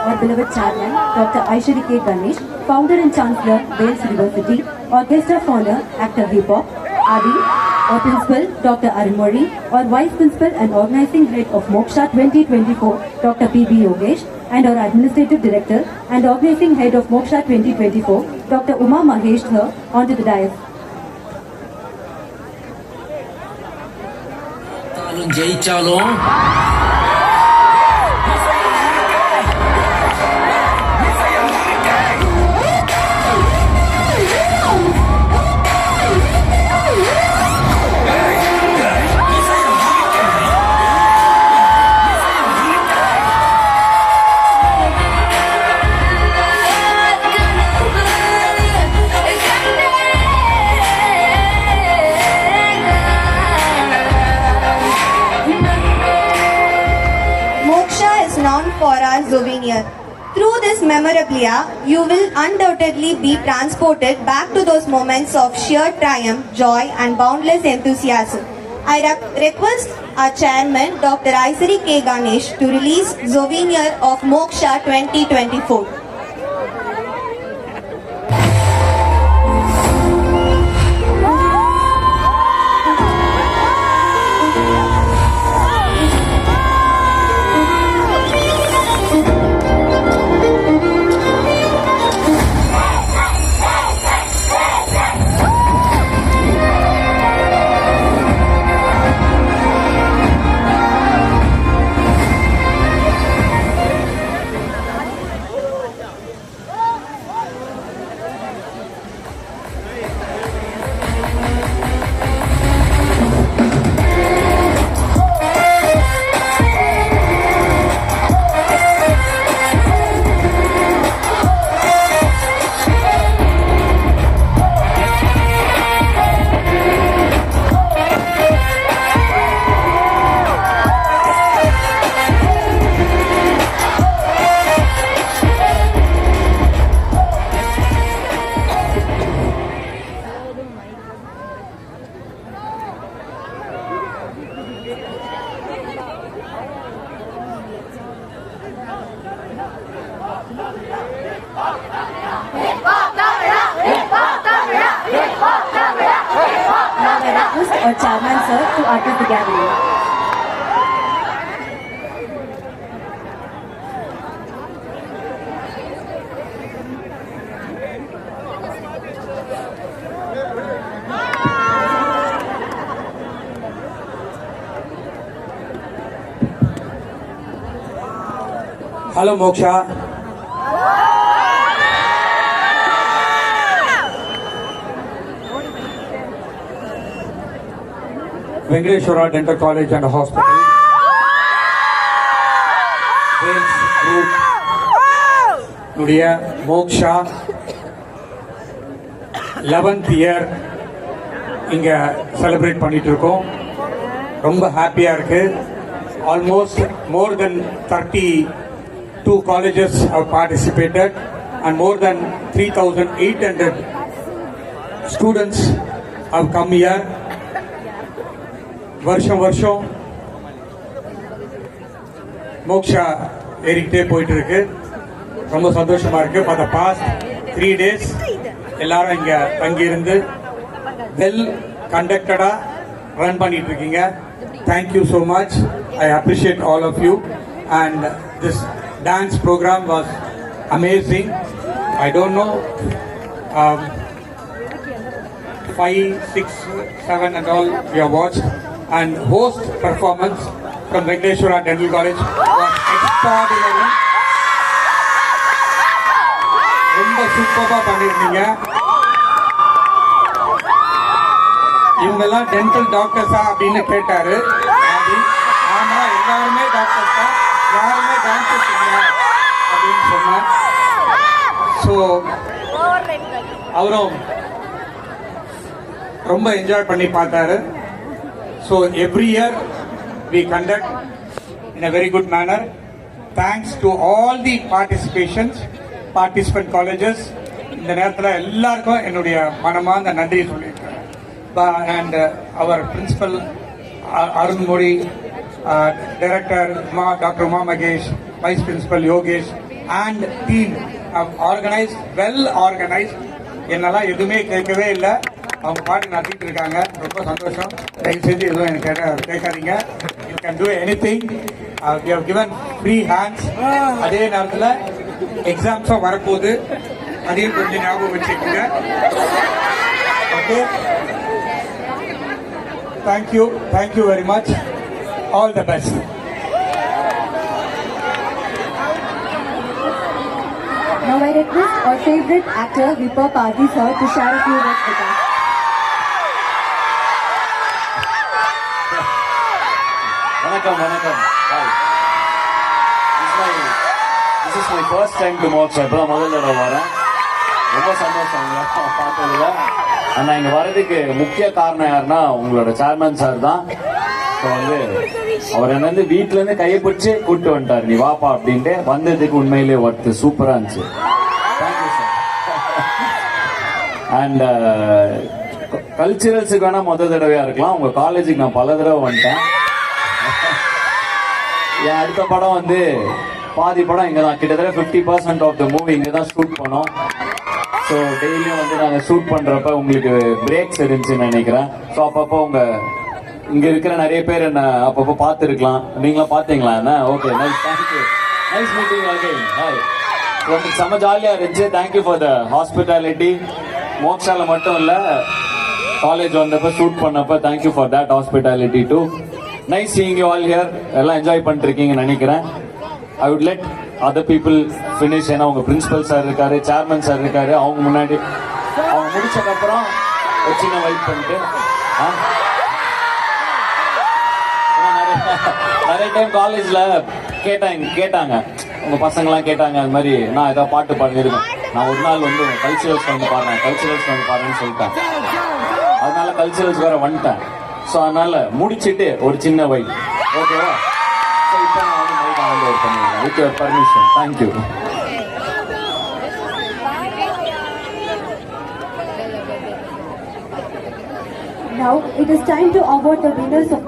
Our beloved chairman, Dr. Aishwari K. Ganesh, founder and chancellor, Wales University, our guest of honor, actor Hip-Hop, Adi, our principal, Dr. Arunmozhi, our vice principal and organizing head of Moksha 2024, Dr. P.B. Yogesh, and our administrative director and organizing head of Moksha 2024, Dr. Uma Mahesh Thur, onto the dais. For our souvenir. Through this memorabilia, you will undoubtedly be transported back to those moments of sheer triumph, joy and boundless enthusiasm. I request our chairman, Dr. Aishwari K. Ganesh, to release souvenir of Moksha 2024. Our chairman sir to address the gathering. Hello Moksha. Venkateshwara Dental College and Hospital, Wales Group, Nudia, Moksha, 11th year, இங்க celebrate பண்ணிட்டு இருக்கோம். ரொம்ப ஹாப்பியா இருக்கு. Almost more than 32 colleges have participated and more than 3,800 students have come here. வருஷம் வருஷம் மோக்ஷா ஏறிக்கிட்டே போயிட்டு இருக்கு. ரொம்ப சந்தோஷமா இருக்கு. ஃபார் த பாஸ்ட் 3 days எல்லாரும் இங்க தங்கியிருந்து வெல் கண்டக்டடா ரன் பண்ணிட்டு இருக்கீங்க. Thank you so much. I appreciate all of you and this dance programme was amazing. I don't know 5, 6, 7 and all we have watched. And host performance from Venkateshwara Dental College was extraordinary. ரொம்ப சூப்பராக பண்ணியிருந்தீங்க. இவங்கெல்லாம் dental டாக்டர்ஸா அப்படின்னு கேட்டாரு. ஆமா, எல்லாருமே doctors தான், யாருமே டாக்டர்ஸ் இல்லை அப்படின்னு சொன்னேன். ஸோ அவரும் ரொம்ப என்ஜாய் பண்ணி பார்த்தாரு. So every year we conduct in a very good manner. Thanks to all the participant colleges. இந்த நேரத்தில் எல்லாருக்கும் என்னுடைய மனமார்ந்த நன்றி சொல்லியிருக்கேன். And our principal Arunmozhi, director doctor Uma Mahesh, vice principal Yogesh and team have organized, well organized. என்னெல்லாம் எதுவுமே கேட்கவே இல்லை, அவங்க பாட்டு நடத்திட்டு இருக்காங்க. ரொம்ப சந்தோஷம். தயவு செஞ்சு எதுவும் எனக்கு கேட்காதீங்க. You can do anything. We have given free hands. அதே நேரத்தில் எக்ஸாம்ஸும் வரப்போகுது, அதையும் கொஞ்சம் ஞாபகம் வச்சுக்கோங்க. Okay, thank you very much. All the best. Now I request our favorite actor Vipok Adi sir to share a few words with us. வணக்கம். Hi. This is my first time to Moksha. இப்பதான் முதல் தடவை வரேன். ரொம்ப சந்தோஷம் பார்த்ததுல. ஆனா இங்க வர்றதுக்கு முக்கிய காரணம் யாருன்னா உங்களோட சேர்மன் சார் தான். அவர் என்ன வீட்டுல இருந்து கையை பிடிச்சு கூப்பிட்டு வந்துட்டாரு, நீ வாப்பா அப்படின்ட்டு. வந்ததுக்கு உண்மையிலே ஒர்த்து சூப்பரா இருந்துச்சு. Thank you sir. அண்ட் கல்ச்சுரல்ஸுக்கு வேணா முதல் தடவையா இருக்கலாம், உங்க காலேஜுக்கு நான் பல தடவை வந்துட்டேன். என் அடுத்த படம் பாதி படம் இங்க தான், கிட்டத்தட்ட 50% ஆஃப் த மூவி இங்க தான் ஷூட் பண்ணோம். ஸோ டெய்லியும் நாங்கள் ஷூட் பண்றப்ப உங்களுக்கு பிரேக்ஸ் இருந்துச்சுன்னு நினைக்கிறேன். ஸோ அப்பப்போ இங்க இருக்கிற நிறைய பேர் என்ன அப்பப்போ பார்த்துருக்கலாம். நீங்களும் பார்த்தீங்களா என்ன? Okay, nice, thank you. Nice meeting again. Hi. செம்ம ஜாலியா இருந்துச்சு. Thank you for the hospitality. மோக்ஷால மட்டும் இல்ல, காலேஜ் வந்தப்ப ஷூட் பண்ணப்ப thank you for that hospitality too. Nice seeing you all here. எல்லாம் என்ஜாய் பண்ணிட்டு இருக்கீங்கன்னு நினைக்கிறேன். I would let other people finish. ஏன்னா உங்க பிரின்சிபல் சார் இருக்காரு, சேர்மன் சார் இருக்காரு. அவங்க முன்னாடி அவங்க முடிச்சதுக்கப்புறம் ஒரு சின்ன வெயிட் பண்ணிட்டு நிறைய டைம் காலேஜ்ல கேட்டாங்க உங்க பசங்களாம் கேட்டாங்க, அது மாதிரி நான் ஏதாவது பாட்டு பாடிருக்கேன். நான் ஒரு நாள் உங்க கல்ச்சுரல்ஸ் வந்து பாடுறேன்னு சொல்லிட்டேன். அதனால கல்ச்சுரல்ஸ் வேற வந்துட்டேன். ஸோ அதனால முடிச்சுட்டு ஒரு சின்ன வெயிட், ஓகேவா? ஸோ இப்போ நான் மைக் ஆன் ஓவர் பண்ணிடுறேன் with your permission. Thank you. Now it is time to award the winners of